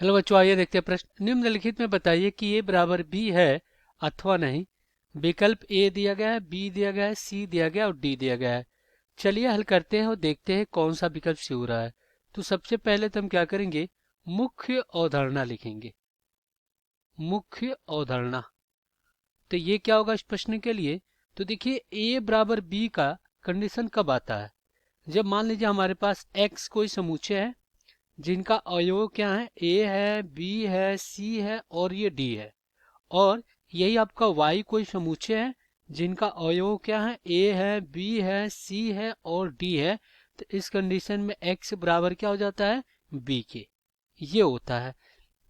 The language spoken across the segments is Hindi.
हेलो बच्चों, आइए देखते हैं प्रश्न। निम्नलिखित में बताइए कि ए बराबर बी है अथवा नहीं। विकल्प ए दिया गया है, बी दिया गया है, सी दिया गया है और डी दिया गया है। चलिए हल करते हैं और देखते हैं कौन सा विकल्प सही हो रहा है। तो सबसे पहले तो हम क्या करेंगे, मुख्य अवधारणा लिखेंगे। मुख्य अवधारणा, तो ये क्या होगा इस प्रश्न के लिए। तो देखिए ए बराबर बी का कंडीशन कब आता है, जब मान लीजिए हमारे पास एक्स कोई समुच्चय है जिनका अवयव क्या है, ए है, बी है, सी है और ये डी है। और यही आपका y कोई समुच्चय है जिनका अवयव क्या है, a है, b है, c है और d है। तो इस कंडीशन में x बराबर क्या हो जाता है, b के। ये होता है।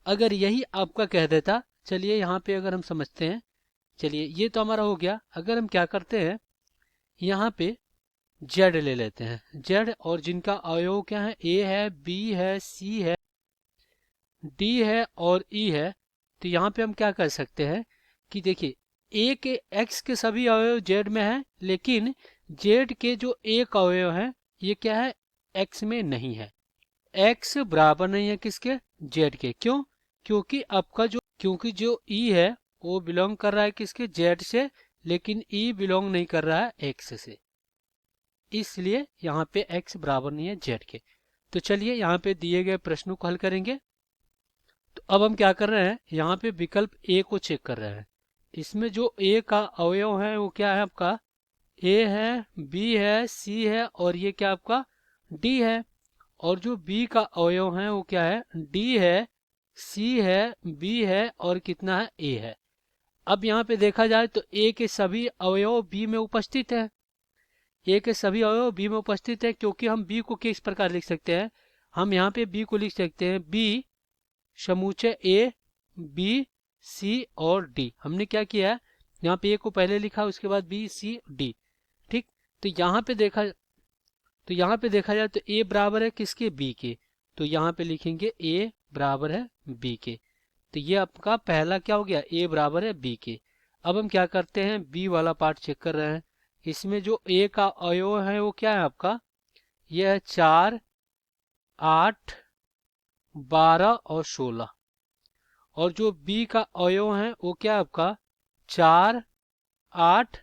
अगर यही आपका कह देता, चलिए यहाँ पे अगर हम समझते हैं, चलिए ये तो हमारा हो गया। अगर हम क्या करते हैं, यहाँ पे z ले लेते हैं, z और जिनका अवयव क्या है, a है, b है, c है, d है और e है। तो यहाँ पे हम क्या कर सकते हैं कि देखिए ए के एक्स के सभी अवयव जेड में है, लेकिन जेड के जो एक अवयव है ये क्या है, एक्स में नहीं है। एक्स बराबर नहीं है किसके, जेड के। क्यों? क्योंकि जो ई है वो बिलोंग कर रहा है किसके, जेड से, लेकिन ई बिलोंग नहीं कर रहा है एक्स से, इसलिए यहाँ पे एक्स बराबर नहीं है जेड के। तो चलिए यहाँ पे दिए गए प्रश्नों को हल करेंगे। तो अब हम क्या कर रहे हैं, यहाँ पे विकल्प ए को चेक कर रहे हैं। इसमें जो ए का अवयव है वो क्या है आपका, ए है, बी है, सी है और ये क्या आपका डी है। और जो बी का अवयव है वो क्या है, डी है, सी है, बी है और कितना है, ए है। अब यहाँ पे देखा जाए तो ए के सभी अवयव बी में उपस्थित है। ए के सभी अवयव बी में उपस्थित है, क्योंकि हम बी को किस प्रकार लिख सकते हैं, हम यहाँ पे बी को लिख सकते हैं बी समूचे ए, बी, सी और डी। हमने क्या किया है, यहाँ पे ए को पहले लिखा, उसके बाद बी, सी, डी। ठीक। तो यहाँ पे देखा जाए तो ए बराबर है किसके, बी के। तो यहाँ पे लिखेंगे ए बराबर है बी के। तो ये आपका पहला क्या हो गया, ए बराबर है बी के। अब हम क्या करते हैं, बी वाला पार्ट चेक कर रहे हैं। इसमें जो ए का अवयव है वो क्या है आपका, यह है 4, 8, 12 और 16। और जो बी का अवयव है वो क्या है आपका, 4, 8,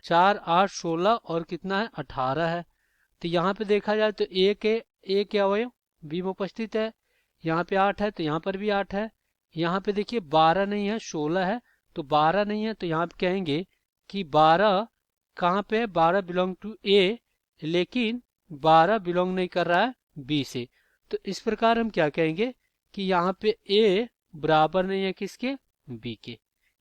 16 और कितना है, 18 है। तो यहाँ पे देखा जाए तो ए के अवयव बी में उपस्थित है। यहाँ पे 8 है तो यहाँ पर भी 8 है। यहाँ पे देखिए 12 नहीं है, 16 है। तो 12 नहीं है तो यहाँ पे कहेंगे कि 12 कहाँ पे है, 12 बिलोंग टू ए, लेकिन 12 बिलोंग नहीं कर रहा है बी से। तो इस प्रकार हम क्या कहेंगे कि यहाँ पे ए बराबर नहीं है किसके, बी के।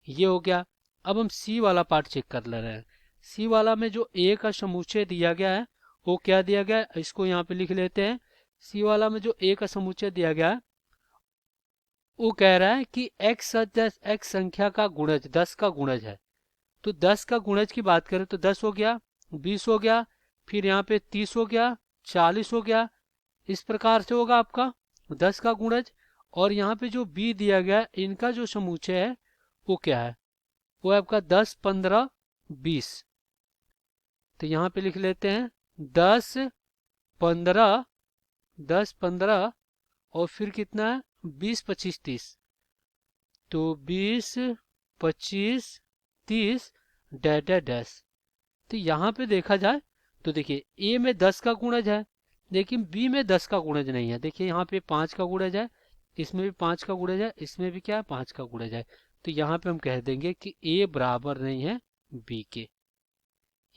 ये हो गया। अब हम सी वाला पार्ट चेक कर ले रहे हैं। सी वाला में जो ए का समुच्चय दिया गया है वो क्या दिया गया है, इसको यहाँ पे लिख लेते हैं। सी वाला में जो ए का समुच्चय दिया गया है वो कह रहा है कि एक्स एक्स संख्या का गुणज 10 का गुणज है। तो 10 का गुणज की बात करें तो 10 हो गया, 20 हो गया, फिर यहाँ पे 30 हो गया, 40 हो गया। इस प्रकार से होगा आपका 10 का गुणज। और यहाँ पे जो बी दिया गया है, इनका जो समुच्चय है वो क्या है, वो है आपका 10, 15, 20। तो यहाँ पे लिख लेते हैं 10, 15, 10, 15 और फिर कितना है, 20, 25, 30। तो 20, 25, 30 डैश डैश डैश। तो यहाँ पे देखा जाए तो देखिए ए में 10 का गुणज है, लेकिन बी में 10 का गुणज नहीं है। देखिए यहाँ पे 5 का गुणज है, इसमें भी 5 का गुणज है, इसमें भी क्या है, 5 का गुणज है। तो यहाँ पे हम कह देंगे कि ए बराबर नहीं है बी के।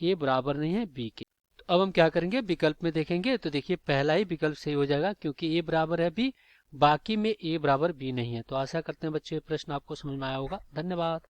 ए बराबर नहीं है बी के। तो अब हम क्या करेंगे, विकल्प में देखेंगे। तो देखिए पहला ही विकल्प सही हो जाएगा, क्योंकि ए बराबर है बी, बाकी में ए बराबर बी नहीं है। तो आशा करते हैं बच्चे प्रश्न आपको समझ में आया होगा। धन्यवाद।